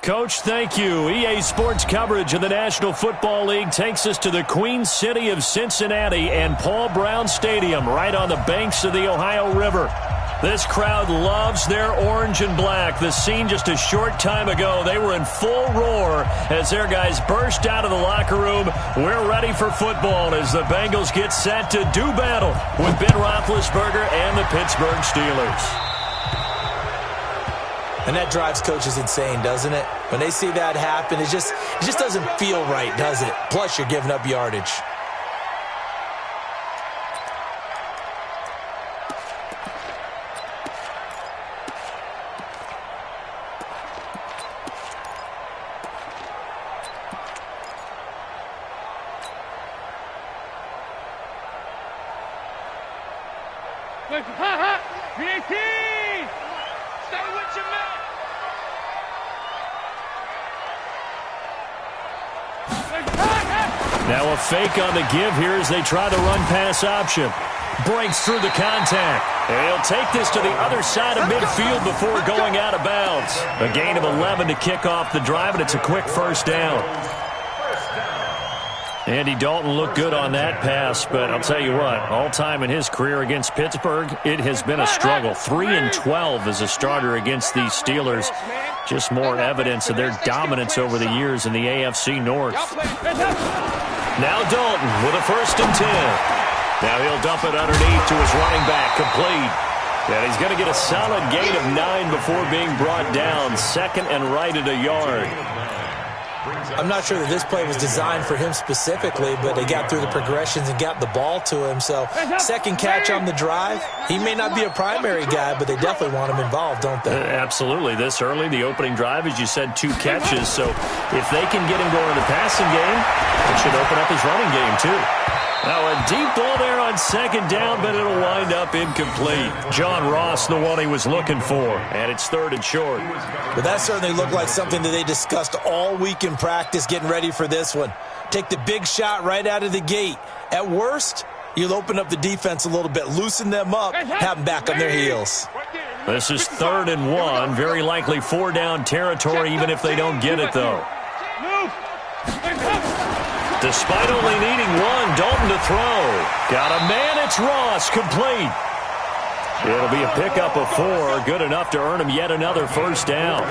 Coach. Thank you. EA Sports coverage of the National Football League takes us to the Queen City of Cincinnati and Paul Brown Stadium right on the banks of the Ohio River. This crowd loves their orange and black. The scene just a short time ago, they were in full roar as their guys burst out of the locker room. We're ready for football as the Bengals get set to do battle with Ben Roethlisberger and the Pittsburgh Steelers. And that drives coaches insane, doesn't it? When they see that happen, it just doesn't feel right, does it? Plus, you're giving up yardage. Now a fake on the give here as they try the run-pass option. Breaks through the contact. And he'll take this to the other side of midfield before going out of bounds. A gain of 11 to kick off the drive, and it's a quick first down. Andy Dalton looked good on that pass, but I'll tell you what, all-time in his career against Pittsburgh, it has been a struggle. 3-12 as a starter against these Steelers. Just more evidence of their dominance over the years in the AFC North. Now Dalton with a 1st and 10. Now he'll dump it underneath to his running back, complete. And he's going to get a solid gain of 9 before being brought down. 2nd and right at a yard. I'm not sure that this play was designed for him specifically, but they got through the progressions and got the ball to him. So 2nd catch on the drive. He may not be a primary guy, but they definitely want him involved, don't they? Absolutely. This early, the opening drive, as you said, 2 catches. So if they can get him going in the passing game, it should open up his running game too. Now a deep ball there on 2nd down, but it'll wind up incomplete. John Ross, the one he was looking for, and it's 3rd and short. But that certainly looked like something that they discussed all week in practice getting ready for this one. Take the big shot right out of the gate. At worst, you'll open up the defense a little bit, loosen them up, have them back on their heels. This is 3rd and 1, very likely 4-down territory, even if they don't get it, though. Despite only needing 1, Dalton to throw. Got a man, it's Ross, complete. It'll be a pickup of 4, good enough to earn him yet another 1st down.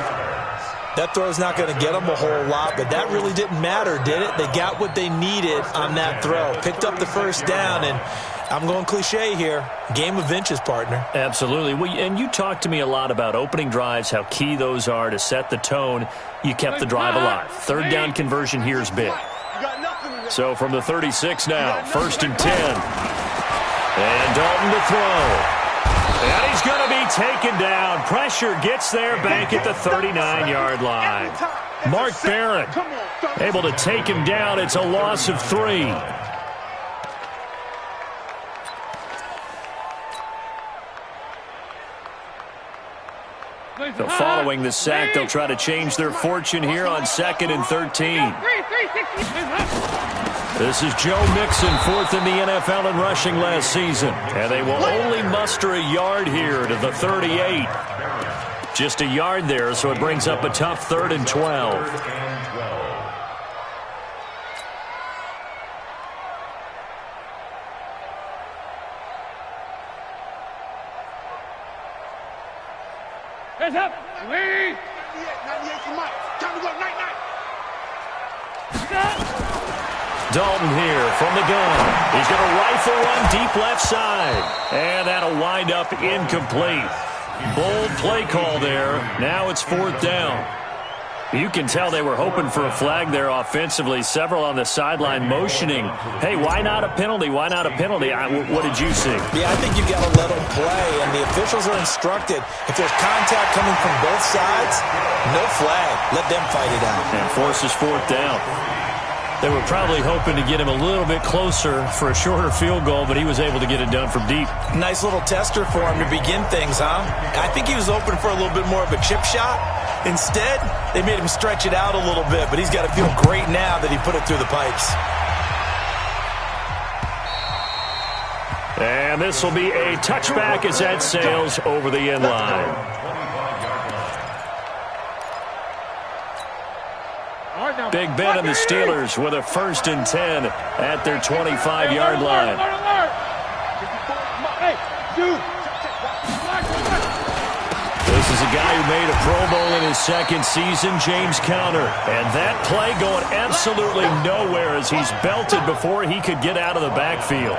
That throw's not going to get them a whole lot, but that really didn't matter, did it? They got what they needed on that throw. Picked up the 1st down, and I'm going cliche here. Game of inches, partner. Absolutely. Well, and you talked to me a lot about opening drives, how key those are to set the tone. You kept the drive alive. 3rd down conversion here is big. So from the 36 now, 1st and 10. And Dalton to throw. And he's going to be taken down. Pressure gets there back at the 39-yard line. Mark Barrett able to take him down. It's a loss of 3. So following the sack, they'll try to change their fortune here on 2nd and 13. This is Joe Mixon, 4th in the NFL in rushing last season. And they will only muster a yard here to the 38. Just a yard there, so it brings up a tough 3rd and 12. Hands up! Lead! 98 for Mike. Time to go, night. Dalton here from the gun. He's going to rifle one deep left side. And that'll wind up incomplete. Bold play call there. Now it's 4th down. You can tell they were hoping for a flag there offensively. Several on the sideline motioning. Hey, why not a penalty? Why not a penalty? What did you see? Yeah, I think you've got to let them play, and the officials are instructed. If there's contact coming from both sides, no flag. Let them fight it out. And forces 4th down. They were probably hoping to get him a little bit closer for a shorter field goal, but he was able to get it done from deep. Nice little tester for him to begin things, huh? I think he was open for a little bit more of a chip shot. Instead, they made him stretch it out a little bit, but he's got to feel great now that he put it through the pipes. And this will be a touchback as that sails over the end line. Big Ben and the Steelers with a 1st and 10 at their 25-yard line. This is a guy who made a Pro Bowl in his 2nd season, James Conner. And that play going absolutely nowhere as he's belted before he could get out of the backfield.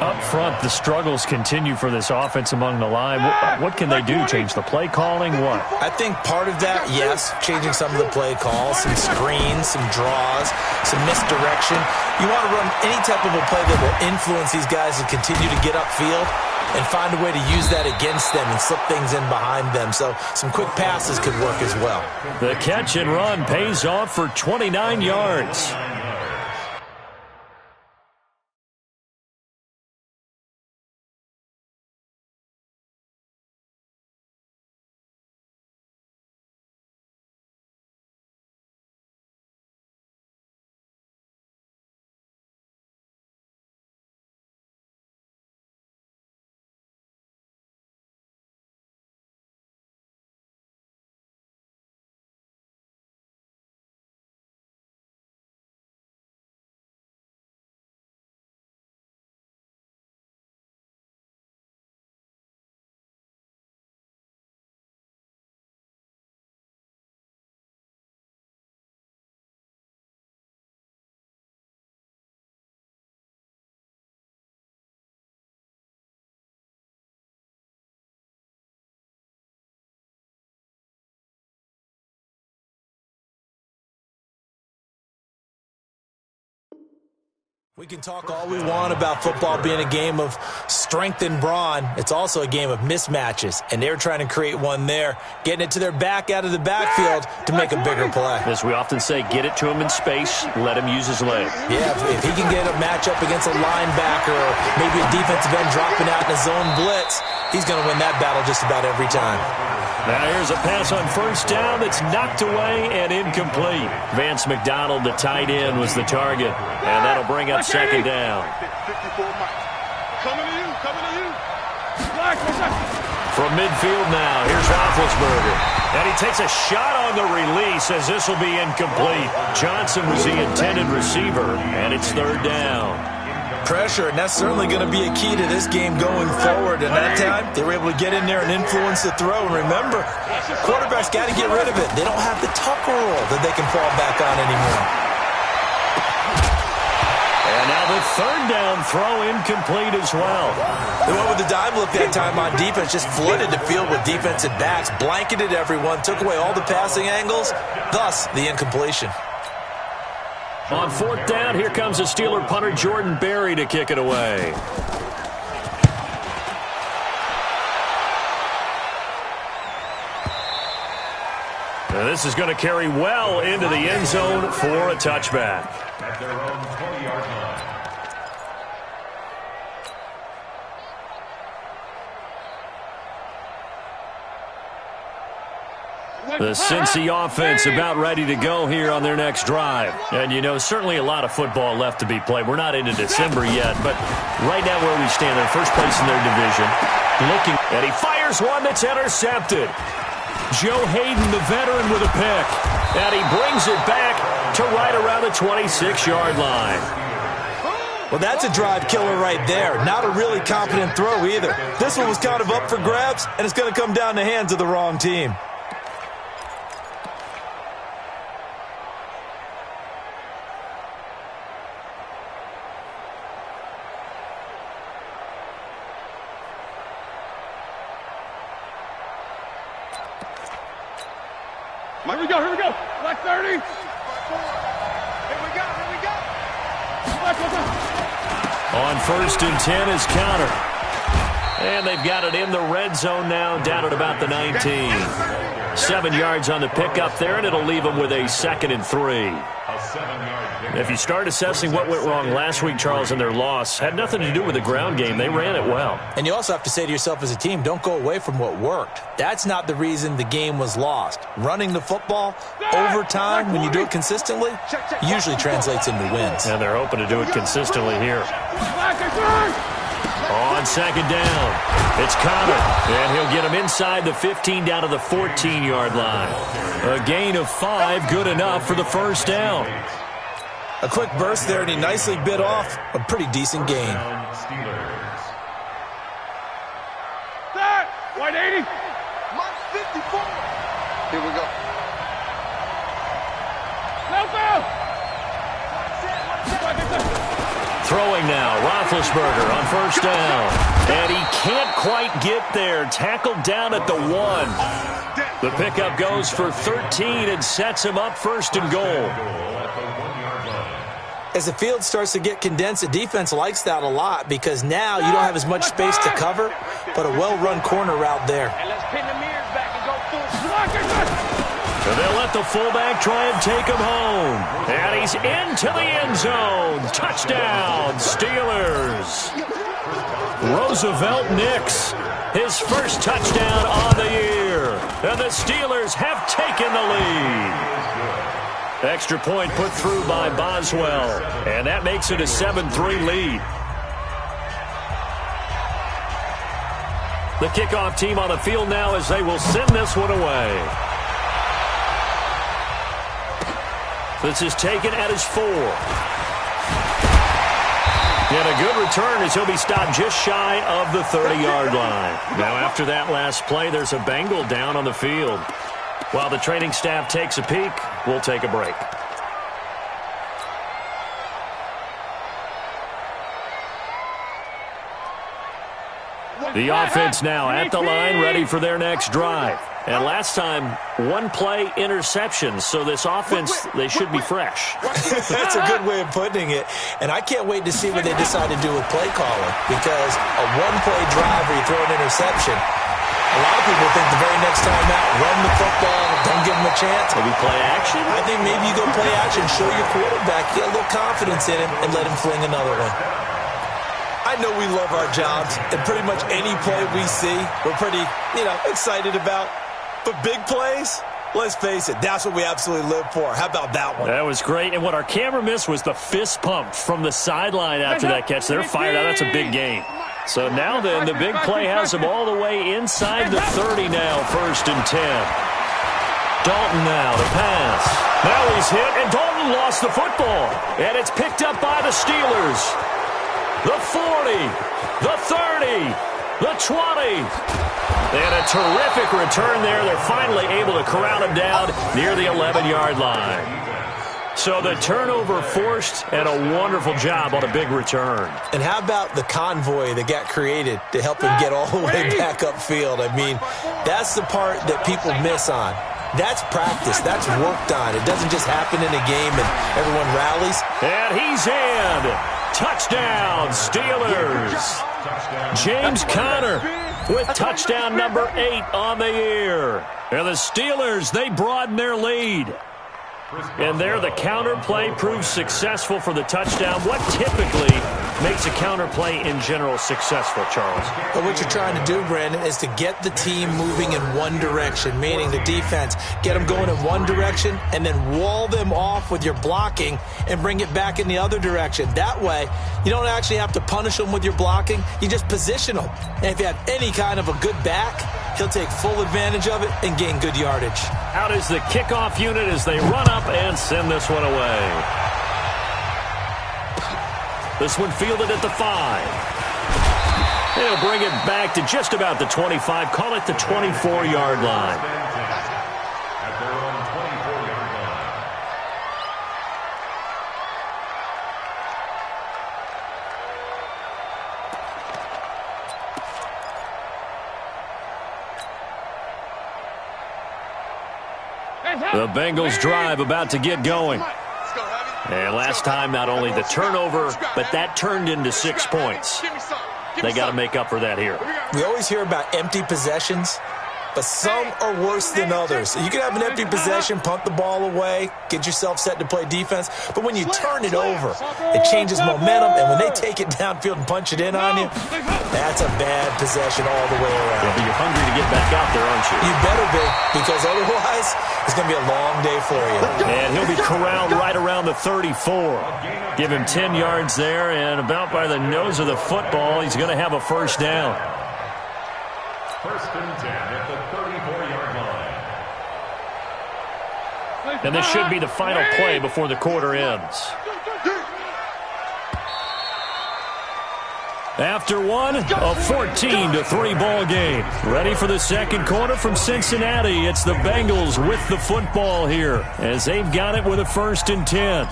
Up front, the struggles continue for this offense among the line. What can they do? Change the play calling? What? I think part of that, yes, changing some of the play calls, some screens, some draws, some misdirection. You want to run any type of a play that will influence these guys to continue to get upfield and find a way to use that against them and slip things in behind them. So some quick passes could work as well. The catch and run pays off for 29 yards. We can talk all we want about football being a game of strength and brawn. It's also a game of mismatches, and they're trying to create one there, getting it to their back out of the backfield to make a bigger play. As we often say, get it to him in space, let him use his leg. Yeah, if he can get a matchup against a linebacker or maybe a defensive end dropping out in a zone blitz, he's going to win that battle just about every time. Now here's a pass on 1st down that's knocked away and incomplete. Vance McDonald, the tight end, was the target, and that'll bring up 2nd down. Coming to you. From midfield now, here's Roethlisberger. And he takes a shot on the release as this will be incomplete. Johnson was the intended receiver, and it's 3rd down. Pressure, and that's certainly going to be a key to this game going forward. And that time, they were able to get in there and influence the throw. And remember, quarterbacks got to get rid of it. They don't have the Tucker rule that they can fall back on anymore. And now the 3rd down throw incomplete as well. They went with the dime look that time on defense, just flooded the field with defensive backs, blanketed everyone, took away all the passing angles, thus the incompletion. On 4th down, here comes the Steeler punter Jordan Berry to kick it away. Now this is going to carry well into the end zone for a touchback. At their own 20-yard line. The Cincy offense about ready to go here on their next drive. And, you know, certainly a lot of football left to be played. We're not into December yet, but right now where we stand, they're first place in their division. And he fires one that's intercepted. Joe Hayden, the veteran, with a pick. And he brings it back to right around the 26-yard line. Well, that's a drive killer right there. Not a really competent throw either. This one was kind of up for grabs, and it's going to come down the hands of the wrong team. Here we go. Black 30. Here we go. On 1st and 10 is Conner. And they've got it in the red zone now, down at about the 19. 7 yards on the pickup there, and it'll leave them with a 2nd and 3. If you start assessing what went wrong last week, Charles, in their loss, had nothing to do with the ground game. They ran it well. And you also have to say to yourself as a team, don't go away from what worked. That's not the reason the game was lost. Running the football over time, when you do it consistently, usually translates into wins. And they're hoping to do it consistently here. On second down, it's Connor, and he'll get him inside the 15 down to the 14-yard line. A gain of 5, good enough for the first down. A quick burst there, and he nicely bit off a pretty decent gain. Third, 180. Mark 54. Here we go. Throwing now, Roethlisberger on first down. And he can't quite get there. Tackled down at the 1. The pickup goes for 13 and sets him up first and goal. As the field starts to get condensed, the defense likes that a lot because now you don't have as much space to cover, but a well-run corner route there. And let's pin the mirrors back and go full. And they'll let the fullback try and take him home. And he's into the end zone. Touchdown, Steelers. Roosevelt Nix, his first touchdown on the year. And the Steelers have taken the lead. Extra point put through by Boswell. And that makes it a 7-3 lead. The kickoff team on the field now as they will send this one away. This is taken at his 4. And a good return as he'll be stopped just shy of the 30-yard line. Now after that last play, there's a Bengal down on the field. While the training staff takes a peek, we'll take a break. The offense now at the line, ready for their next drive. And last time, one-play interception, so this offense, they should be fresh. That's a good way of putting it. And I can't wait to see what they decide to do with play calling, because a one-play drive where you throw an interception, a lot of people think the very next time out, run the football, don't give them a chance. Maybe play action? I think maybe you go play action, show your quarterback, get a little confidence in him, and let him fling another one. I know we love our jobs, and pretty much any play we see, we're pretty, excited about. But big plays, let's face it, that's what we absolutely live for. How about that one? That was great. And what our camera missed was the fist pump from the sideline after that catch. They're fired out. That's a big gain. So now then, the big play has him all the way inside the 30 now, 1st and 10. Dalton now to pass. Now he's hit, and Dalton lost the football. And it's picked up by the Steelers. The 40, the 30, the 20. And a terrific return there. They're finally able to corral him down near the 11-yard line. So the turnover forced, and a wonderful job on a big return. And how about the convoy that got created to help him get all the way back upfield? I mean, that's the part that people miss on. That's practice. That's worked on. It doesn't just happen in a game and everyone rallies. And he's in. Touchdown, Steelers. James Conner with touchdown number 8 on the year. And the Steelers, they broaden their lead. And there the counter play proves successful for the touchdown. What typically makes a counter play in general successful, Charles? But what you're trying to do, Brandon, is to get the team moving in one direction, meaning the defense, get them going in one direction and then wall them off with your blocking and bring it back in the other direction. That way, you don't actually have to punish them with your blocking. You just position them. And if you have any kind of a good back, he'll take full advantage of it and gain good yardage. Out is the kickoff unit as they run up and send this one away. This one fielded at the 5. They'll bring it back to just about the 25. Call it the 24-yard line. The Bengals drive about to get going. And last time, not only the turnover, but that turned into 6 points. They got to make up for that here. We always hear about empty possessions. but some are worse than others. You can have an empty possession, punt the ball away, get yourself set to play defense, but when you turn it over, it changes momentum, and when they take it downfield and punch it in on you, that's a bad possession all the way around. Yeah, but you're hungry to get back out there, aren't you? You better be, because otherwise it's going to be a long day for you. And he'll be corralled right around the 34. Give him 10 yards there, and about by the nose of the football, he's going to have a first down. First and 10 at the 34-yard line. And this should be the final play before the quarter ends. After one, a 14-3 ball game. Ready for the second quarter from Cincinnati. It's the Bengals with the football here as they've got it with a 1st and 10.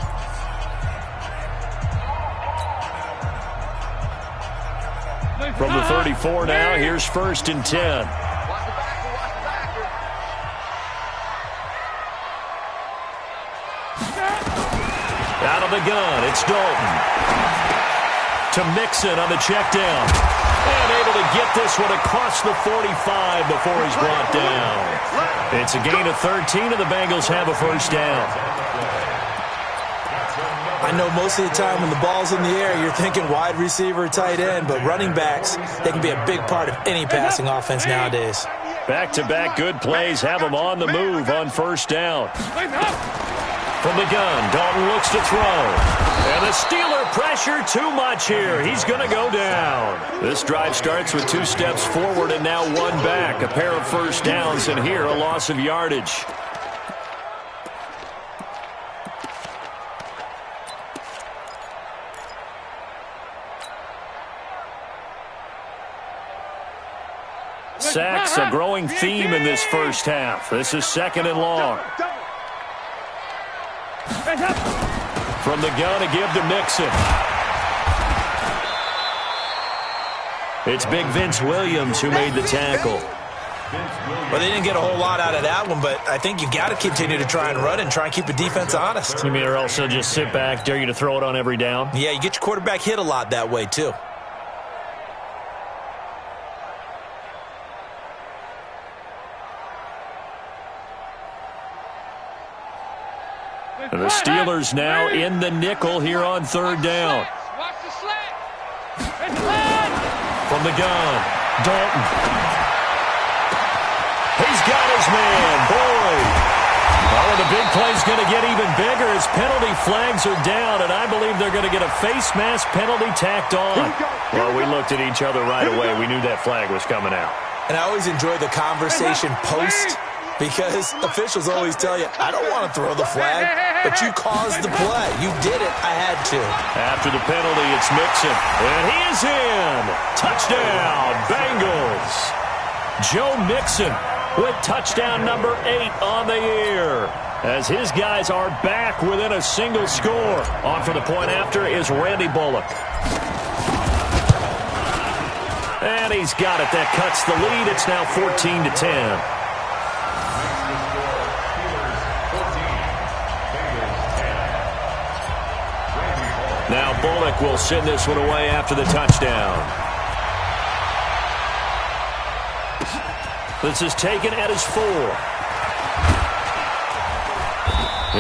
From the 34 now, here's 1st and 10. Out of the gun, it's Dalton. To Mixon on the check down. And able to get this one across the 45 before he's brought down. It's a gain of 13, and the Bengals have a first down. I know most of the time when the ball's in the air, you're thinking wide receiver, tight end, but running backs, they can be a big part of any passing offense nowadays. Back-to-back good plays have them on the move on first down. From the gun, Dalton looks to throw. And the Steeler pressure too much here. He's going to go down. This drive starts with 2 steps forward and now 1 back. A pair of first downs, and here a loss of yardage. Sacks, a growing theme in this first half. This is 2nd and long. From the gun, a give to Mixon. It's big Vince Williams who made the tackle. Well, they didn't get a whole lot out of that one, but I think you got to continue to try and run and try and keep the defense honest. You mean, or else they'll just sit back, dare you to throw it on every down? Yeah, you get your quarterback hit a lot that way, too. The Steelers now in the nickel here on 3rd down. From the gun, Dalton. He's got his man, Boyd. Oh, the big play's going to get even bigger as penalty flags are down, and I believe they're going to get a face mask penalty tacked on. Well, we looked at each other right away. We knew that flag was coming out. And I always enjoy the conversation post, because officials always tell you, I don't want to throw the flag, but you caused the play. You did it. I had to. After the penalty, it's Mixon. And he is in. Touchdown, Bengals. Joe Mixon with touchdown number 8 on the year, as his guys are back within a single score. On for the point after is Randy Bullock. And he's got it. That cuts the lead. It's now 14-10. Now Bullock will send this one away after the touchdown. This is taken at his 4.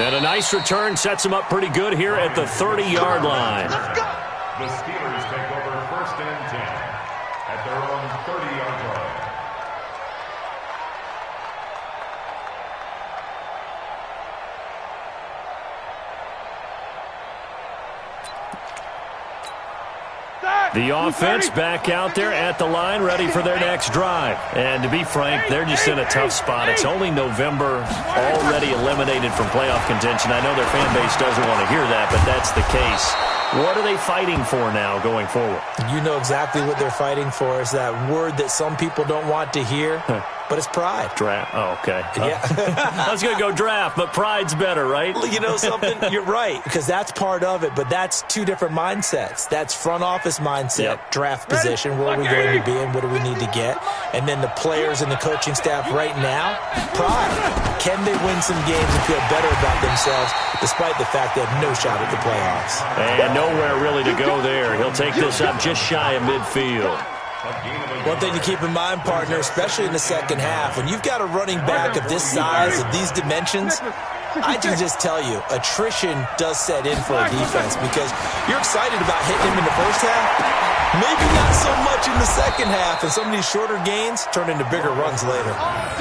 And a nice return sets him up pretty good here at the 30-yard line. The Steelers take over 1st and 10 at their own 30-yard line. The offense back out there at the line, ready for their next drive. And to be frank, they're just in a tough spot. It's only November, already eliminated from playoff contention. I know their fan base doesn't want to hear that, but that's the case. What are they fighting for now going forward? You know exactly what they're fighting for. Is that word that some people don't want to hear, but it's pride. Draft. Oh, okay. Yeah. I was going to go draft, but pride's better, right? You know something? You're right, because that's part of it, but that's 2 different mindsets. That's front office mindset, draft position, where are we going to be and what do we need to get? And then the players and the coaching staff right now, pride. Can they win some games and feel better about themselves despite the fact they have no shot at the playoffs? And nowhere really to go there. He'll take this up just shy of midfield. One thing to keep in mind, partner, especially in the second half, when you've got a running back of this size, of these dimensions, I can just tell you, attrition does set in for a defense because you're excited about hitting him in the first half, maybe not so much in the second half, and some of these shorter gains turn into bigger runs later.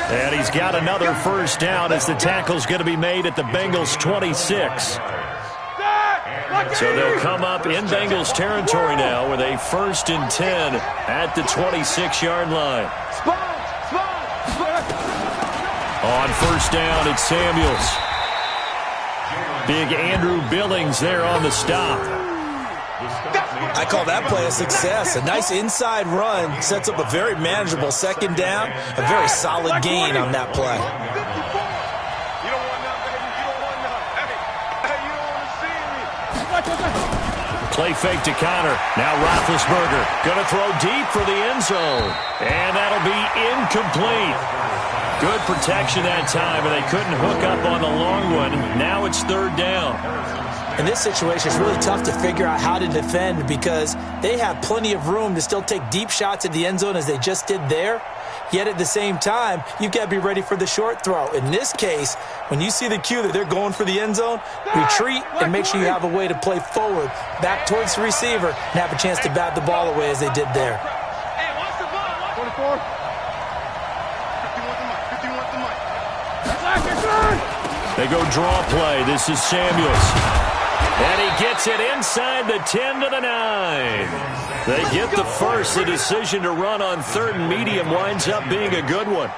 And he's got another first down as the tackle's going to be made at the Bengals 26. So they'll come up in Bengals territory now with a 1st and 10 at the 26-yard line. On first down, it's Samuels. Big Andrew Billings there on the stop. I call that play a success. A nice inside run sets up a very manageable second down, a very solid gain on that play. Play fake to Connor. Now Roethlisberger going to throw deep for the end zone. And that'll be incomplete. Good protection that time, and they couldn't hook up on the long one. Now it's 3rd down. In this situation, it's really tough to figure out how to defend because they have plenty of room to still take deep shots at the end zone as they just did there. Yet at the same time, you've got to be ready for the short throw. In this case, when you see the cue that they're going for the end zone, retreat and make sure you have a way to play forward, back towards the receiver, and have a chance to bat the ball away as they did there. Hey, watch the ball. 24. They go draw play. This is Samuels. And he gets it inside the 10 to the 9. They get the first. The decision to run on 3rd and medium winds up being a good one.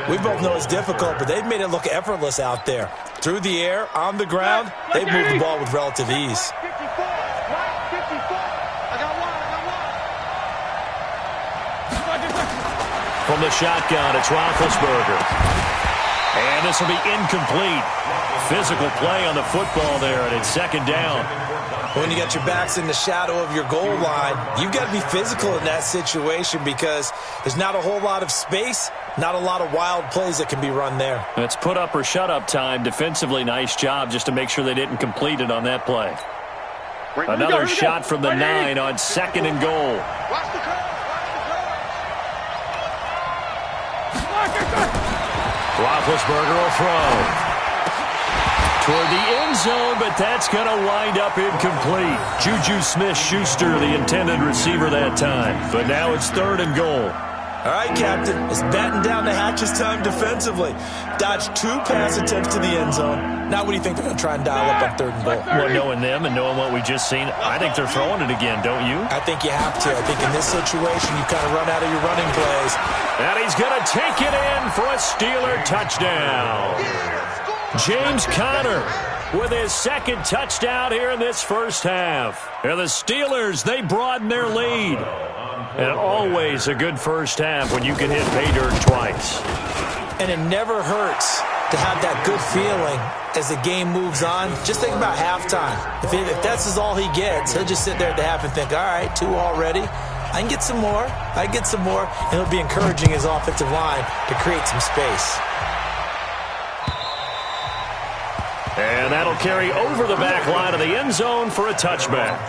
We both know it's difficult, but they've made it look effortless out there. Through the air, on the ground, they've moved the ball with relative ease. From the shotgun, it's Roethlisberger. And this will be incomplete. Physical play on the football there, and it's 2nd down. When you got your backs in the shadow of your goal line, you've got to be physical in that situation because there's not a whole lot of space, not a lot of wild plays that can be run there. It's put up or shut up time. Defensively, nice job just to make sure they didn't complete it on that play. Another shot from the 9 on 2nd and goal. Roethlisberger will throw toward the end zone, but that's going to wind up incomplete. Juju Smith-Schuster, the intended receiver that time. But now it's 3rd and goal. All right, Captain. It's batting down the hatches time defensively. Dodged 2 pass attempts to the end zone. Now what do you think they're going to try and dial up on 3rd and goal? Well, knowing them and knowing what we just seen, I think they're throwing it again, don't you? I think you have to. I think in this situation, you kind of run out of your running plays. And he's going to take it in for a Steeler touchdown. James Conner with his 2nd touchdown here in this first half. And the Steelers, they broaden their lead. And always a good first half when you can hit pay dirt twice. And it never hurts to have that good feeling as the game moves on. Just think about halftime. If that's all he gets, he'll just sit there at the half and think, all right, 2 already. I can get some more. I can get some more. And he'll be encouraging his offensive line to create some space. And that'll carry over the back line of the end zone for a touchback.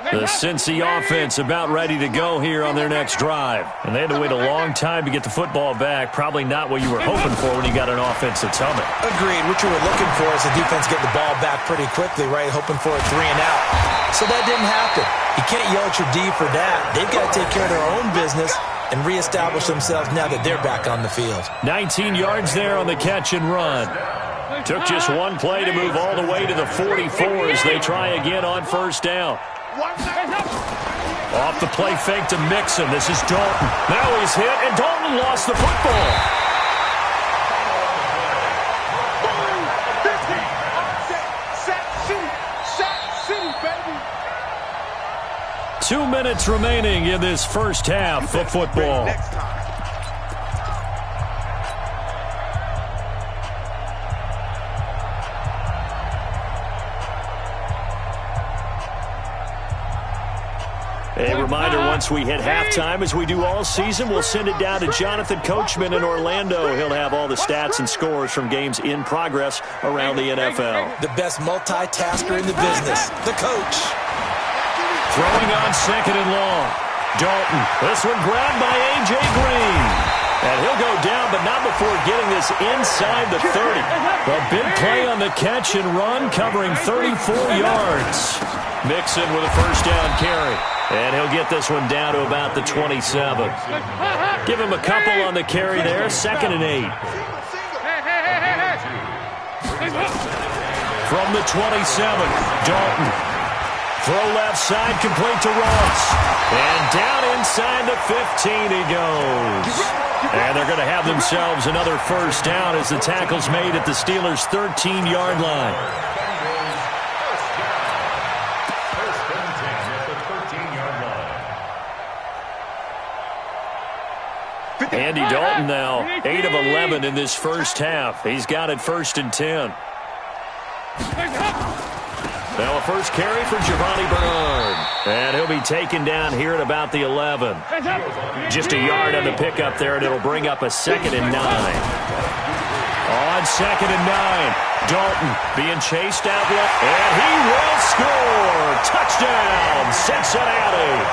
The Cincy offense about ready to go here on their next drive. And they had to wait a long time to get the football back. Probably not what you were hoping for when you got an offense that's humming. Agreed. What you were looking for is the defense get the ball back pretty quickly, right? Hoping for a 3 and out. So that didn't happen. You can't yell at your D for that. They've got to take care of their own business and reestablish themselves now that they're back on the field. 19 yards there on the catch and run. Took just 1 play to move all the way to the 44 as they try again on first down. Off the play fake to Mixon. This is Dalton. Now he's hit, and Dalton lost the football. baby. 2 minutes remaining in this first half of football. A reminder, once we hit halftime, as we do all season, we'll send it down to Jonathan Coachman in Orlando. He'll have all the stats and scores from games in progress around the NFL. The best multitasker in the business, the coach. Throwing on second and long. Dalton, this one grabbed by A.J. Green. And he'll go down, but not before getting this inside the 30. A big play on the catch and run, covering 34 yards. Mixon with a first down carry. And he'll get this one down to about the 27. Give him a couple on the carry there. Second and 8. From the 27, Dalton. Throw left side, complete to Ross. And down inside the 15 he goes. And they're going to have themselves another first down as the tackle's made at the Steelers' 13-yard line. Andy Dalton now 8 of 11 in this first half. He's got it first and 10. Now a first carry for Giovanni Bernard. And he'll be taken down here at about the 11. Just a yard on the pickup there, and it'll bring up a second and 9. On second and 9, Dalton being chased out left, and he will score. Touchdown, Cincinnati.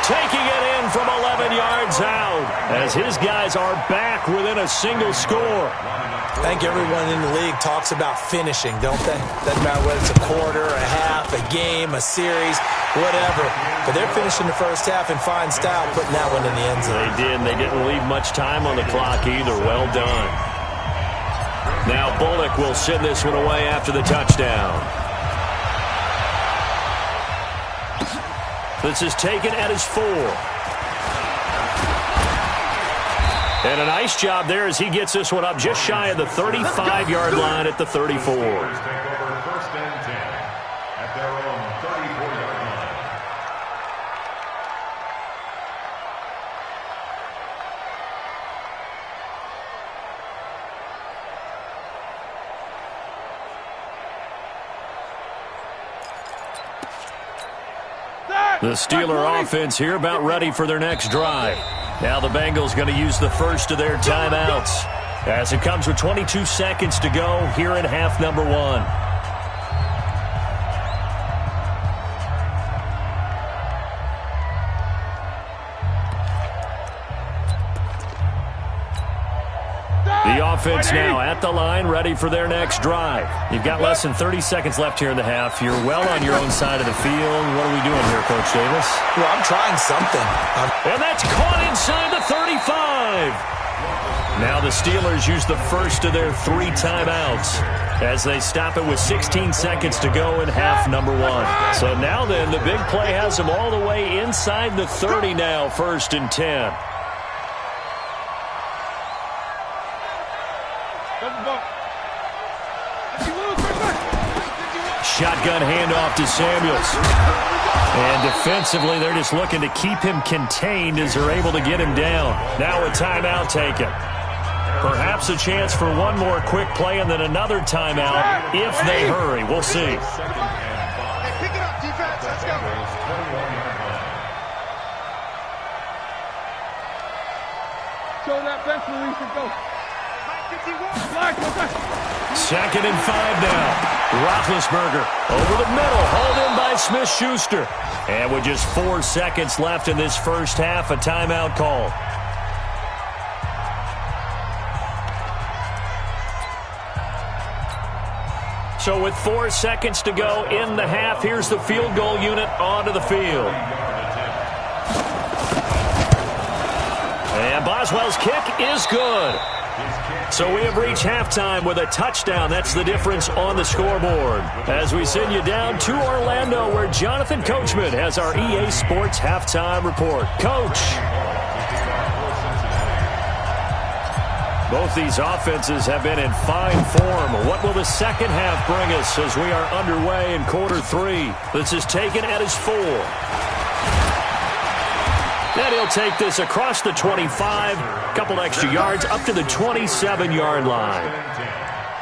Taking it in from 11 yards out as his guys are back within a single score. I think everyone in the league talks about finishing, don't they? Doesn't matter whether it's a quarter, a half, a game, a series, whatever. But they're finishing the first half in fine style, putting that one in the end zone. They did, and they didn't leave much time on the clock either. Well done. Now Bullock will send this one away after the touchdown. This is taken at his 4. And a nice job there as he gets this one up just shy of the 35-yard line at the 34. The Steeler offense here about ready for their next drive. Now the Bengals going to use the first of their timeouts as it comes with 22 seconds to go here in half number 1. The offense now at the line, ready for their next drive. You've got less than 30 seconds left here in the half. You're well on your own side of the field. What are we doing here, Coach Davis? Well, I'm trying something. And that's caught inside the 35. Now the Steelers use the first of their 3 timeouts as they stop it with 16 seconds to go in half number 1. So now then, the big play has them all the way inside the 30 now, first and 10. Shotgun handoff to Samuels. And defensively, they're just looking to keep him contained as they're able to get him down. Now a timeout taken. Perhaps a chance for one more quick play and then another timeout if they hurry. We'll see. Hey, pick it up, defense. Let's go. Show that bench release and go. Second and 5 now. Roethlisberger over the middle, hauled in by Smith-Schuster. And with just 4 seconds left in this first half, a timeout call. So with 4 seconds to go in the half, here's the field goal unit onto the field. And Boswell's kick is good. So we have reached halftime with a touchdown. That's the difference on the scoreboard. As we send you down to Orlando, where Jonathan Coachman has our EA Sports halftime report. Coach. Both these offenses have been in fine form. What will the second half bring us as we are underway in quarter 3? This is taken at his 4. And he'll take this across the 25, a couple extra yards, up to the 27-yard line.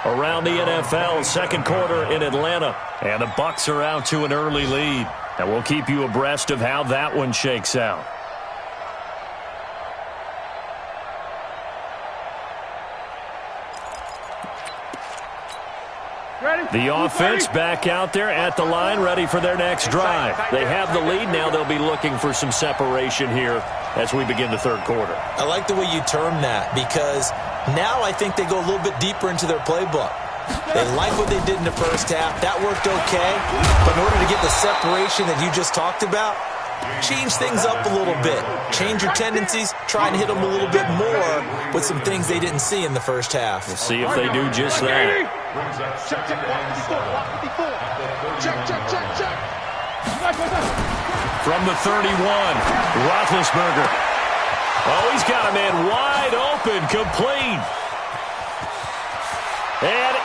Around the NFL, second quarter in Atlanta, and the Bucs are out to an early lead. And we'll keep you abreast of how that one shakes out. The offense back out there at the line, ready for their next drive. They have the lead. Now they'll be looking for some separation here as we begin the third quarter. I like the way you term that, because now I think they go a little bit deeper into their playbook. They like what they did in the first half. That worked okay. But in order to get the separation that you just talked about, change things up a little bit. Change your tendencies. Try and hit them a little bit more with some things they didn't see in the first half. We'll see if they do just that. Check, check, 154. Check, check, check, check. From the 31, Roethlisberger. Oh, he's got a man wide open, complete. And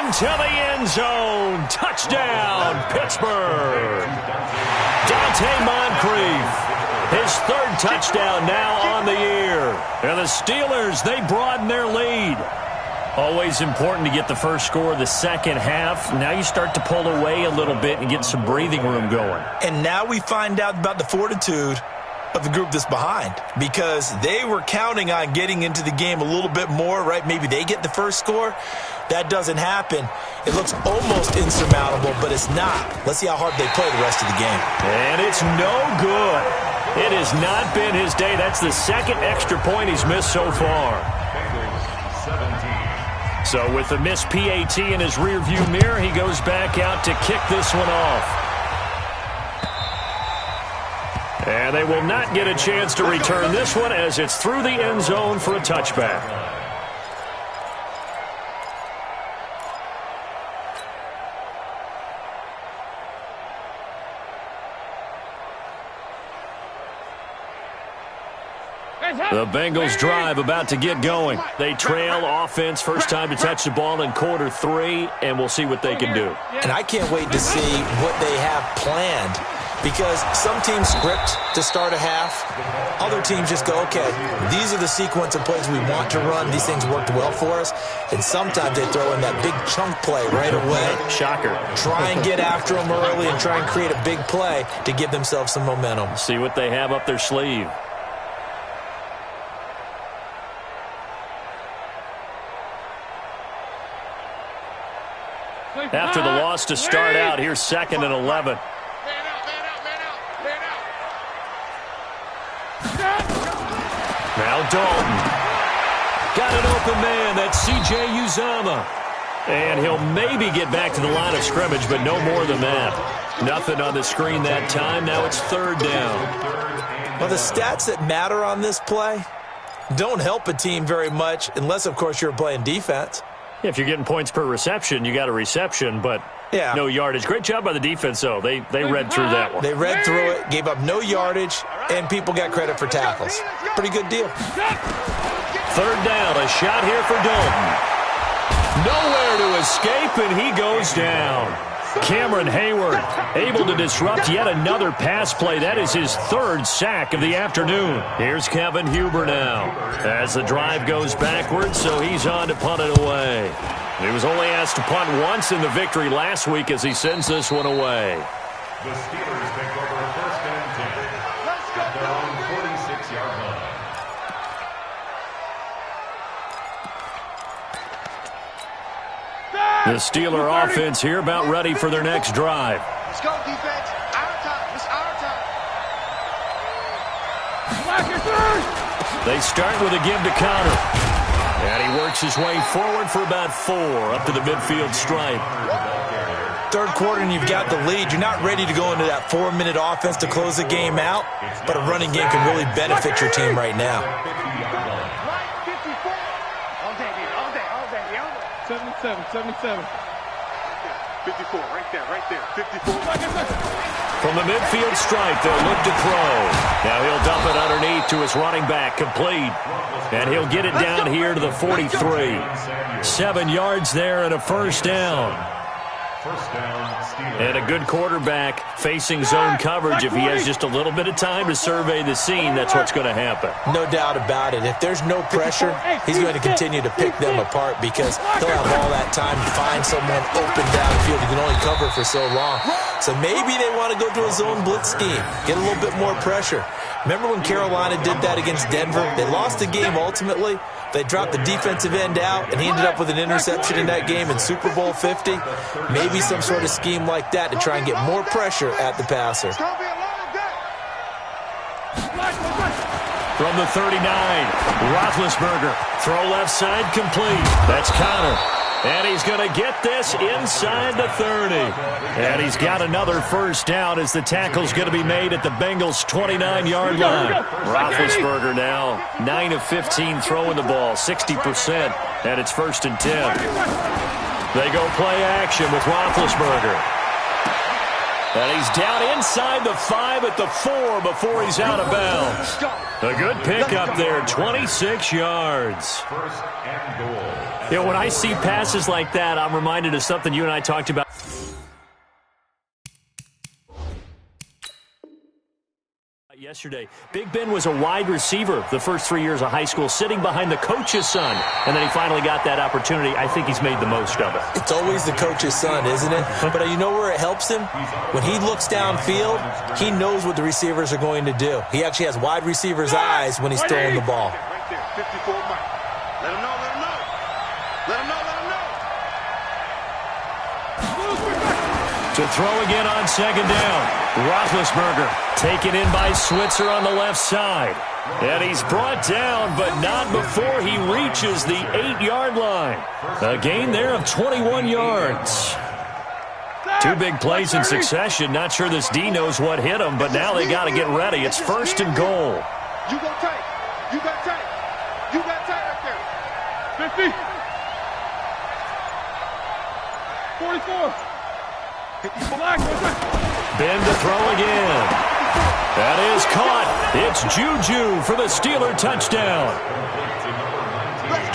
into the end zone. Touchdown, Pittsburgh. Dante Moncrief, his third touchdown now on the year. And the Steelers, they broaden their lead. Always important to get the first score of the second half. Now you start to pull away a little bit and get some breathing room going. And now we find out about the fortitude of the group that's behind, because they were counting on getting into the game a little bit more, right? Maybe they get the first score. That doesn't happen. It looks almost insurmountable, but it's not. Let's see how hard they play the rest of the game. And it's no good. It has not been his day. That's the second extra point he's missed so far. So with the missed PAT in his rearview mirror, he goes back out to kick this one off. And they will not get a chance to return this one as it's through the end zone for a touchback. The Bengals drive about to get going. They trail offense, first time to touch the ball in quarter 3, and we'll see what they can do. And I can't wait to see what they have planned, because some teams script to start a half. Other teams just go, okay, these are the sequence of plays we want to run. These things worked well for us. And sometimes they throw in that big chunk play right away. Shocker. Try and get after them early and try and create a big play to give themselves some momentum. See what they have up their sleeve. After the loss to start out, here's 2nd and 11. Now Dalton. Got an open man. That's C.J. Uzomah. And he'll maybe get back to the line of scrimmage, but no more than that. Nothing on the screen that time. Now it's 3rd down. Well, the stats that matter on this play don't help a team very much unless, of course, you're playing defense. If you're getting points per reception, you got a reception, but no yardage. Great job by the defense, though. They read through that one. They read through it, gave up no yardage, and people got credit for tackles. Pretty good deal. 3rd down, a shot here for Dalton. Nowhere to escape, and he goes down. Cameron Hayward able to disrupt yet another pass play. That is his 3rd sack of the afternoon. Here's Kevin Huber now as the drive goes backwards, so he's on to punt it away. He was only asked to punt once in the victory last week as he sends this one away. The Steelers take over 1st and 10 at their own 46-yard line. The Steeler offense here about ready for their next drive. Let's go, defense. Our time. It's our time. They start with a give to Connor. And he works his way forward for about 4 up to the midfield stripe. 3rd quarter and you've got the lead. You're not ready to go into that 4-minute offense to close the game out, but a running game can really benefit your team right now. 77. 54, right there. 54. From the midfield stripe, they'll look to throw. Now he'll dump it underneath to his running back, complete. And he'll get it down here to the 43. 7 yards there and a 1st down. First down, Steelers. And a good quarterback facing zone coverage. If he has just a little bit of time to survey the scene, that's what's going to happen. No doubt about it. If there's no pressure, he's going to continue to pick them apart because he'll have all that time to find someone open downfield. He can only cover for so long. So maybe they want to go to a zone blitz scheme, get a little bit more pressure. Remember when Carolina did that against Denver? They lost the game ultimately. They dropped the defensive end out, and he ended up with an interception in that game in Super Bowl 50. Maybe some sort of scheme like that to try and get more pressure at the passer. From the 39, Roethlisberger. Throw left side complete. That's Connor. And he's going to get this inside the 30. And he's got another first down as the tackle's going to be made at the Bengals' 29-yard line. Roethlisberger now 9 of 15 throwing the ball, 60%, and it's 1st and 10. They go play action with Roethlisberger. And he's down inside the 5 at the 4 before he's out of bounds. A good pickup there, 26 yards. First and goal. You know, when I see passes like that, I'm reminded of something you and I talked about yesterday. Big Ben was a wide receiver the first 3 years of high school, sitting behind the coach's son, and then he finally got that opportunity. I think he's made the most of it. It's always the coach's son, isn't it? But you know where it helps him? When he looks downfield, he knows what the receivers are going to do. He actually has wide receivers' eyes when he's throwing the ball. Right there, 54 Mike. Let him know, let him know. Let him know, let him know. To throw again on second down. Roethlisberger taken in by Switzer on the left side. And he's brought down, but not before he reaches the 8-yard line. A gain there of 21 yards. 2 big plays in succession. Not sure this D knows what hit him, but now they got to get ready. It's 1st and goal. You go tight. You got tight. You got tight right there. 50. 44. Ben to throw again. That is caught. It's Juju for the Steeler touchdown.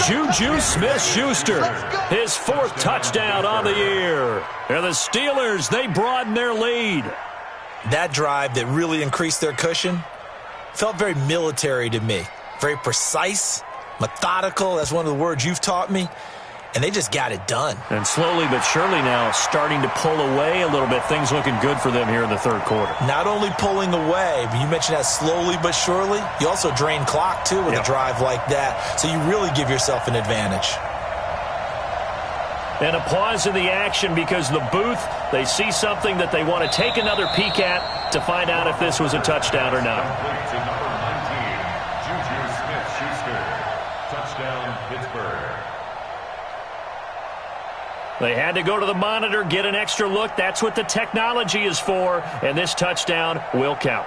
Juju Smith-Schuster, his 4th touchdown on the year. And the Steelers, they broaden their lead. That drive that really increased their cushion felt very military to me. Very precise, methodical. That's one of the words you've taught me. And they just got it done. And slowly but surely now starting to pull away a little bit. Things looking good for them here in the 3rd quarter. Not only pulling away, but you mentioned that slowly but surely. You also drain clock, too, with a drive like that. So you really give yourself an advantage. And a pause in the action because the booth, they see something that they want to take another peek at to find out if this was a touchdown or not. To number 19, Juju Smith-Schuster. Touchdown, Pittsburgh. They had to go to the monitor, get an extra look. That's what the technology is for, and this touchdown will count.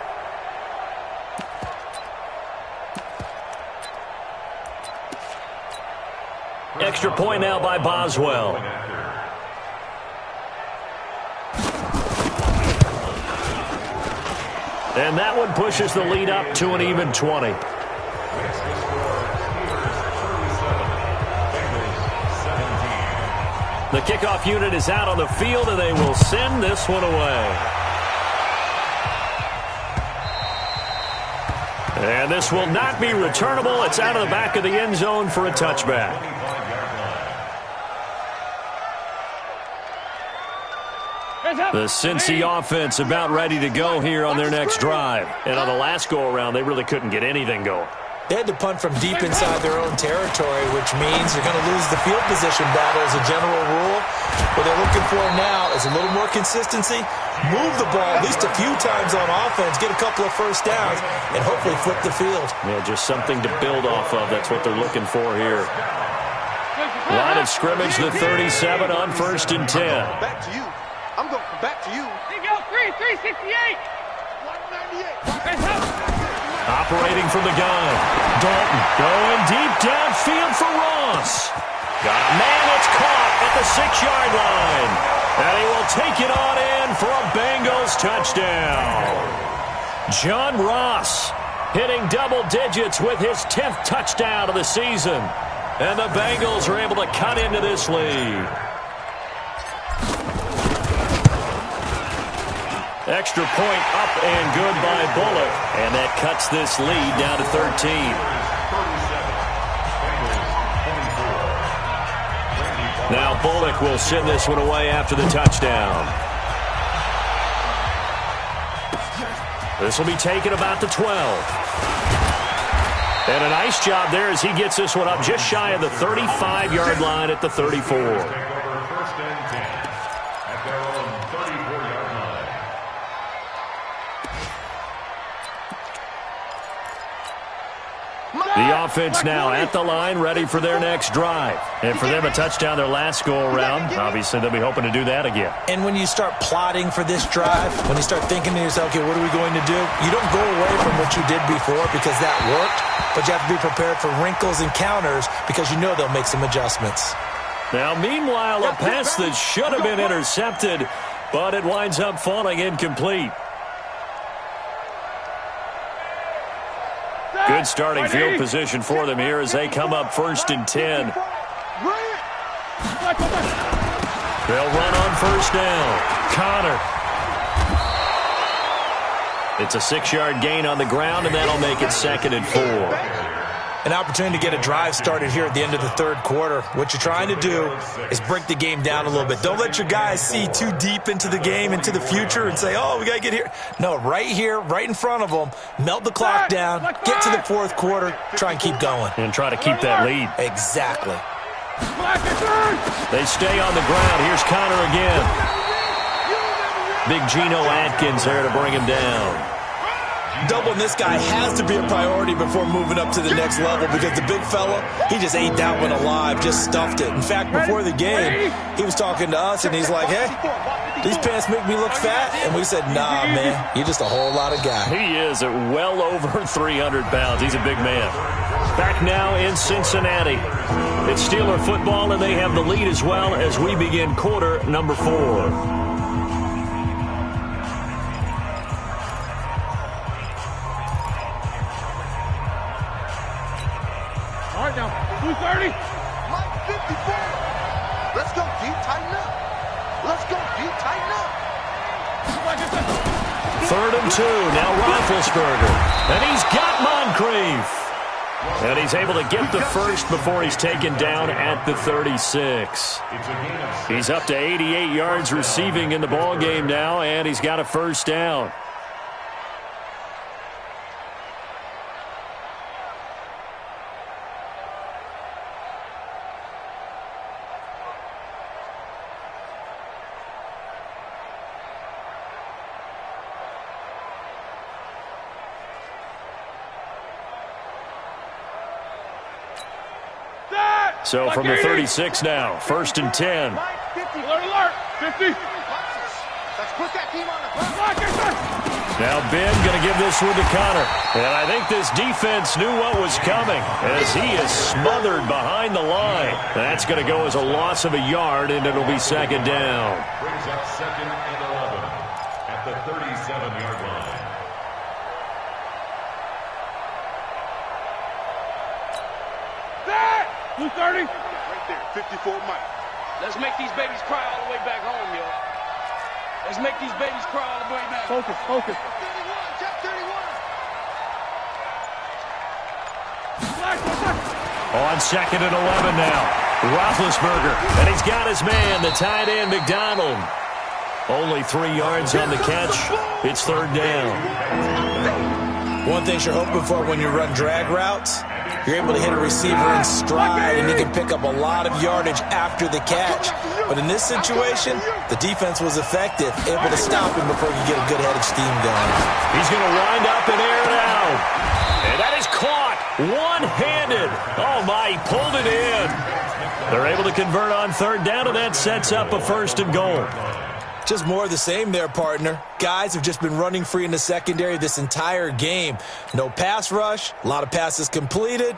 Extra point now by Boswell. And that one pushes the lead up to an even 20. The kickoff unit is out on the field, and they will send this one away. And this will not be returnable. It's out of the back of the end zone for a touchback. The Cincy offense about ready to go here on their next drive. And on the last go-around, they really couldn't get anything going. They had to punt from deep inside their own territory, which means they're going to lose the field position battle as a general rule. What they're looking for now is a little more consistency, move the ball at least a few times on offense, get a couple of first downs, and hopefully flip the field. Yeah, just something to build off of. That's what they're looking for here. Line of scrimmage, the 37 on 1st and 10. Back to you. I'm going back to you. They go 368. 198. Operating from the gun. Dalton going deep downfield for Ross. Got a man that's caught at the 6-yard line. And he will take it on in for a Bengals touchdown. John Ross hitting double digits with his 10th touchdown of the season. And the Bengals are able to cut into this lead. Extra point up and good by Bullock. And that cuts this lead down to 13. Now Bullock will send this one away after the touchdown. This will be taken about the 12. And a nice job there as he gets this one up just shy of the 35-yard line at the 34. The offense now at the line, ready for their next drive. And for them, a touchdown their last go-around. Obviously, they'll be hoping to do that again. And when you start plotting for this drive, when you start thinking to yourself, okay, what are we going to do? You don't go away from what you did before because that worked, but you have to be prepared for wrinkles and counters because you know they'll make some adjustments. Now, meanwhile, a pass that should have been intercepted, but it winds up falling incomplete. Good starting field position for them here as they come up 1st and 10. They'll run on 1st down. Connor. It's a 6-yard gain on the ground, and that'll make it 2nd and 4. An opportunity to get a drive started here at the end of the 3rd quarter. What you're trying to do is break the game down a little bit. Don't let your guys see too deep into the game, into the future, and say, oh, we got to get here. No, right here, right in front of them, melt the clock down, get to the 4th quarter, try and keep going. And try to keep that lead. Exactly. They stay on the ground. Here's Connor again. Big Geno Atkins there to bring him down. Doubling this guy has to be a priority before moving up to the next level because the big fella, he just ate that one alive, just stuffed it. In fact, before the game, he was talking to us, and he's like, hey, these pants make me look fat. And we said, nah, man, you're just a whole lot of guy. He is at well over 300 pounds. He's a big man. Back now in Cincinnati. It's Steeler football, and they have the lead as well as we begin quarter number 4. Now, 230. Mike 54. Let's go, D. Tighten up. Let's go, D. Tighten up. 3rd and 2. Now Roethlisberger. And he's got Moncrief. And he's able to get the first before he's taken down at the 36. He's up to 88 yards receiving in the ballgame now, and he's got a 1st down. So from the 36 now, 1st and 10. Alert, 50. Let's put that team on the clock. Now Ben going to give this one to Connor. And I think this defense knew what was coming as he is smothered behind the line. That's going to go as a loss of a yard, and it'll be 2nd down. Brings up 2nd and 11 at the 37-yard line. Set! 230. Right there, 54 Mike. Let's make these babies cry all the way back home, yo. Let's make these babies cry all the way back. Focus. 31, Jeff 31. On 2nd and 11 now. Roethlisberger. And he's got his man, the tight end, McDonald. Only 3 yards on the catch. It's 3rd down. One thing you're hoping for when you run drag routes, you're able to hit a receiver in stride, and he can pick up a lot of yardage after the catch. But in this situation, the defense was effective, able to stop him before he could get a good head of steam going. He's going to wind up and air it out. And that is caught one-handed. Oh, my, he pulled it in. They're able to convert on 3rd down, and that sets up a 1st and goal. Just more of the same there, partner. Guys have just been running free in the secondary this entire game. No pass rush, a lot of passes completed.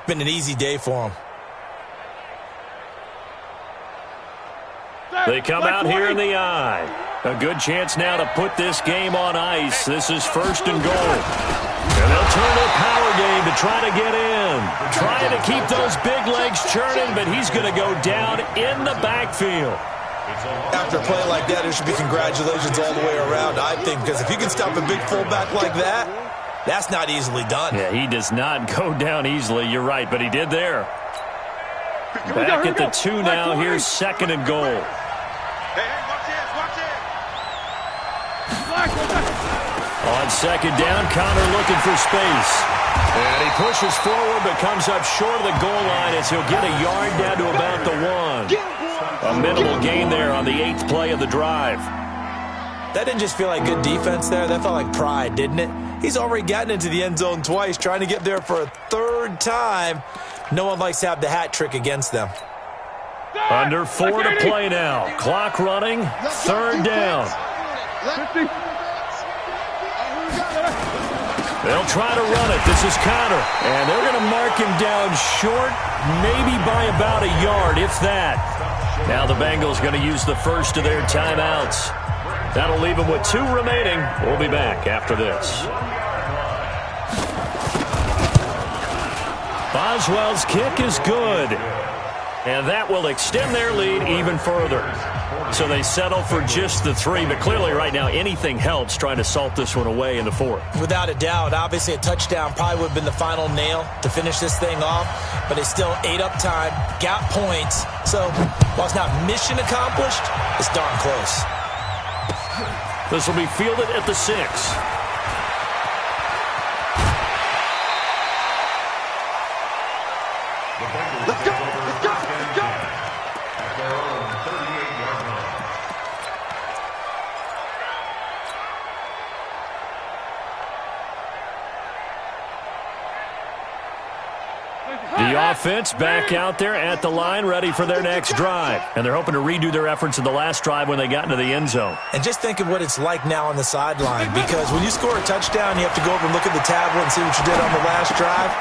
Been an easy day for them. They come out here in the eye. A good chance now to put this game on ice. This is 1st and goal. And they'll turn their power game to try to get in. Trying to keep those big legs churning, but he's going to go down in the backfield. After a play like that, there should be congratulations all the way around, I think, because if you can stop a big fullback like that, that's not easily done. Yeah, he does not go down easily. You're right, but he did there. Back at the 2 now. Here's 2nd and goal. On 2nd down, Connor looking for space. And he pushes forward but comes up short of the goal line as he'll get a yard down to about the 1. A minimal gain there on the 8th play of the drive. That didn't just feel like good defense there. That felt like pride, didn't it? He's already gotten into the end zone twice, trying to get there for a 3rd time. No one likes to have the hat trick against them. Under 4 to play now. Clock running. 3rd down. They'll try to run it. This is Connor. And they're going to mark him down short, maybe by about a yard, if that. Now the Bengals going to use the first of their timeouts. That'll leave them with 2 remaining. We'll be back after this. Boswell's kick is good. And that will extend their lead even further. So they settle for just the 3, but clearly right now anything helps trying to salt this one away in the 4th. Without a doubt, obviously a touchdown probably would have been the final nail to finish this thing off, but they still ate up time, got points. So while it's not mission accomplished, it's darn close. This will be fielded at the 6. Let's go! Let's go! Let's go! At their own 38-yard line. The offense back out there at the line, ready for their next drive. And they're hoping to redo their efforts in the last drive when they got into the end zone. And just think of what it's like now on the sideline, because when you score a touchdown, you have to go over and look at the tablet and see what you did on the last drive.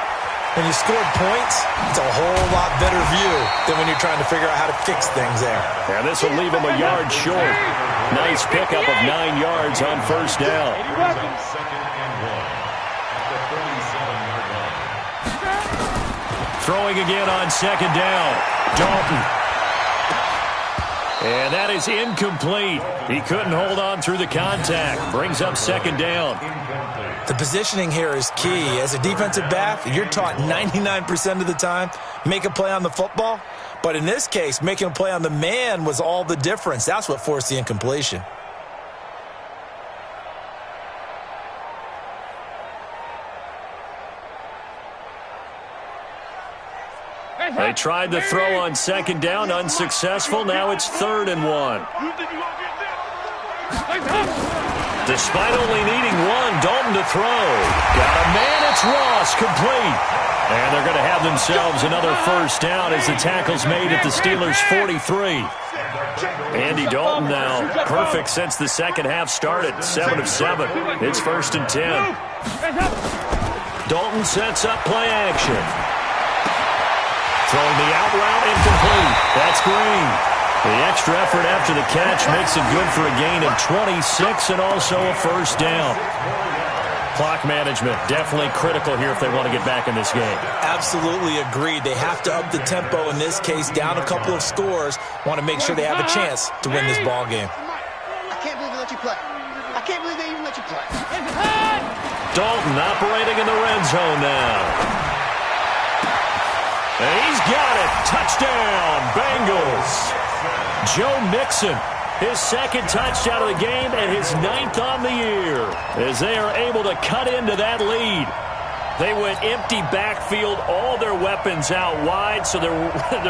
When you scored points, it's a whole lot better view than when you're trying to figure out how to fix things there. And this will leave them a yard short. Nice pickup of 9 yards on 1st down. 2nd and 1 at the 37-yard line. Throwing again on 2nd down. Dalton. And that is incomplete. He couldn't hold on through the contact. Brings up 2nd down. The positioning here is key. As a defensive back, you're taught 99% of the time, make a play on the football. But in this case, making a play on the man was all the difference. That's what forced the incompletion. They tried the throw on 2nd down, unsuccessful. Now it's 3rd and 1. Despite only needing 1, Dalton to throw. Got a man, it's Ross, complete. And they're going to have themselves another 1st down as the tackle's made at the Steelers' 43. Andy Dalton now perfect since the second half started. 7 of 7. It's 1st and 10. Dalton sets up play action. Throwing the out route, incomplete. That's Green. The extra effort after the catch makes it good for a gain of 26 and also a 1st down. Clock management definitely critical here if they want to get back in this game. Absolutely agreed. They have to up the tempo in this case, down a couple of scores. Want to make sure they have a chance to win this ball game. I can't believe they let you play. I can't believe they even let you play. Dalton operating in the red zone now. And he's got it. Touchdown, Bengals. Joe Mixon, his 2nd touchdown of the game and his 9th on the year as they are able to cut into that lead. They went empty backfield, all their weapons out wide, so there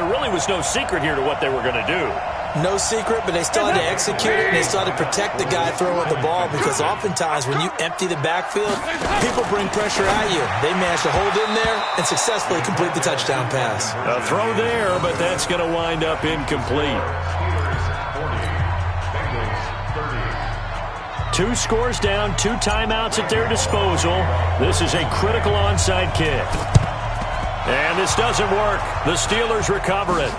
really was no secret here to what they were going to do. No secret, but they still had to execute it, and they still had to protect the guy throwing the ball, because oftentimes when you empty the backfield, people bring pressure at you. They managed to hold in there and successfully complete the touchdown pass. A throw there, but that's going to wind up incomplete. 2 scores down, 2 timeouts at their disposal. This is a critical onside kick. And this doesn't work. The Steelers recover it.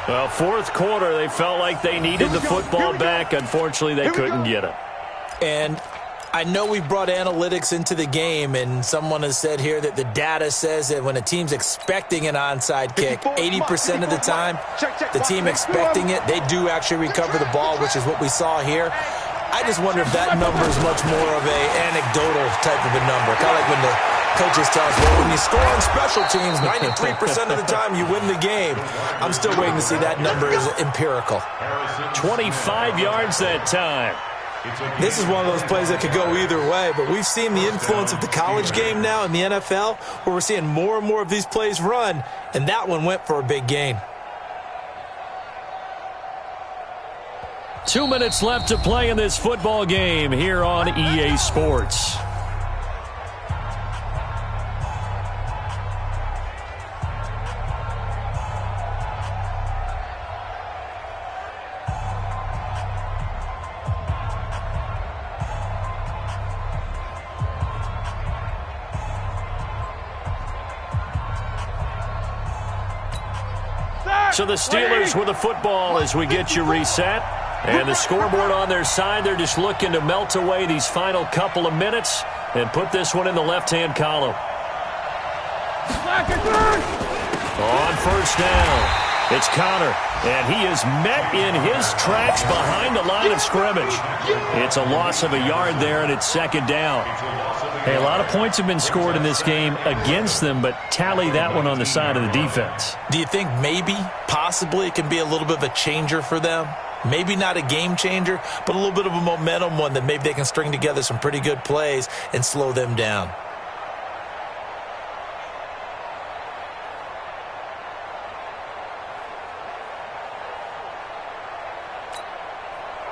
Well, 4th quarter, they felt like they needed the football back. Unfortunately, they couldn't get it. And I know we brought analytics into the game, and someone has said here that the data says that when a team's expecting an onside kick, 80% of the time, the team expecting it, they do actually recover the ball, which is what we saw here. I just wonder if that number is much more of an anecdotal type of a number. Kind of like when the coaches tell us, well, when you score on special teams, 93% of the time you win the game. I'm still waiting to see that number is empirical. 25 yards that time. This is one of those plays that could go either way, but we've seen the influence of the college game now in the NFL, where we're seeing more and more of these plays run, and that one went for a big gain. 2 minutes left to play in this football game here on EA Sports. So the Steelers with the football as we get you reset. And the scoreboard on their side, they're just looking to melt away these final couple of minutes and put this one in the left-hand column. On first down, it's Connor, and he is met in his tracks behind the line of scrimmage. It's a loss of a yard there, and it's second down. Hey, a lot of points have been scored in this game against them, but tally that one on the side of the defense. Do you think maybe, possibly, it can be a little bit of a changer for them? Maybe not a game changer, but a little bit of a momentum one that maybe they can string together some pretty good plays and slow them down.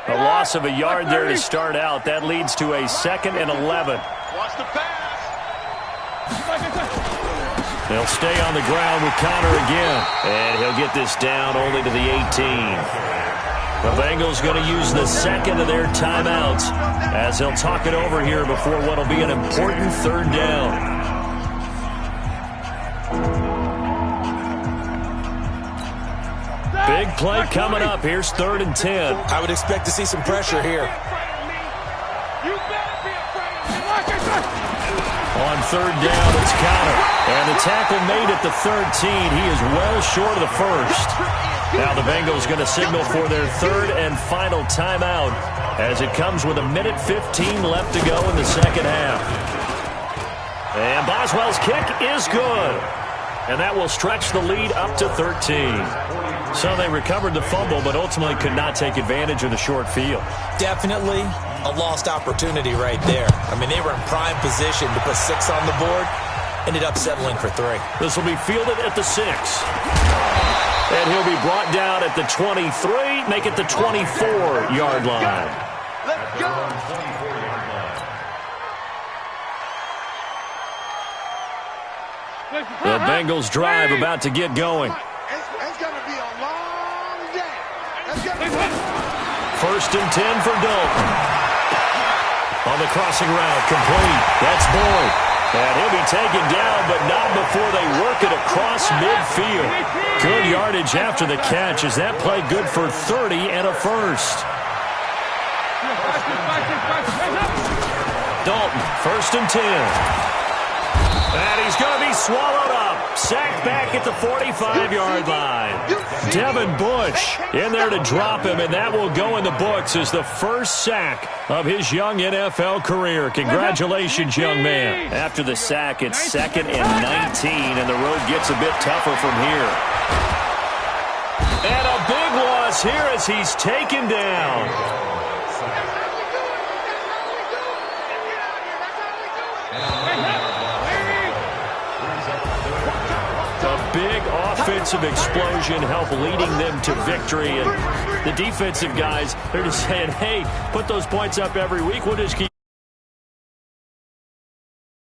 A loss of a yard there to start out. That leads to a 2nd and 11. Watch the pass. They'll stay on the ground with Connor again. And he'll get this down only to the 18. The Bengals going to use the second of their timeouts as they'll talk it over here before what will be an important third down. Big play coming up. Here's 3rd and 10. I would expect to see some pressure here. On 3rd down, it's Connor. And the tackle made at the 13. He is well short of the first. Now the Bengals going to signal for their 3rd and final timeout as it comes with 1:15 left to go in the second half. And Boswell's kick is good. And that will stretch the lead up to 13. So they recovered the fumble, but ultimately could not take advantage of the short field. Definitely a lost opportunity right there. I mean, they were in prime position to put 6 on the board. Ended up settling for 3. This will be fielded at the 6. And he'll be brought down at the 23, make it the 24-yard line. Let's go. The Bengals drive about to get going. It's going to be a long day. 1st and 10 for Dalton. On the crossing route, complete. That's Boyd. And he'll be taken down, but not before they work it across midfield. Good yardage after the catch. Is that play good for 30 and a first? Dalton, 1st and 10. And he's going to be swallowed up. Sacked back at the 45-yard line. Devin Bush in there to drop him, and that will go in the books as the first sack of his young NFL career. Congratulations, young man. After the sack, it's 2nd and 19, and the road gets a bit tougher from here. And a big loss here as he's taken down. Big offensive explosion helped leading them to victory. And the defensive guys, they're just saying, hey, put those points up every week. We'll just keep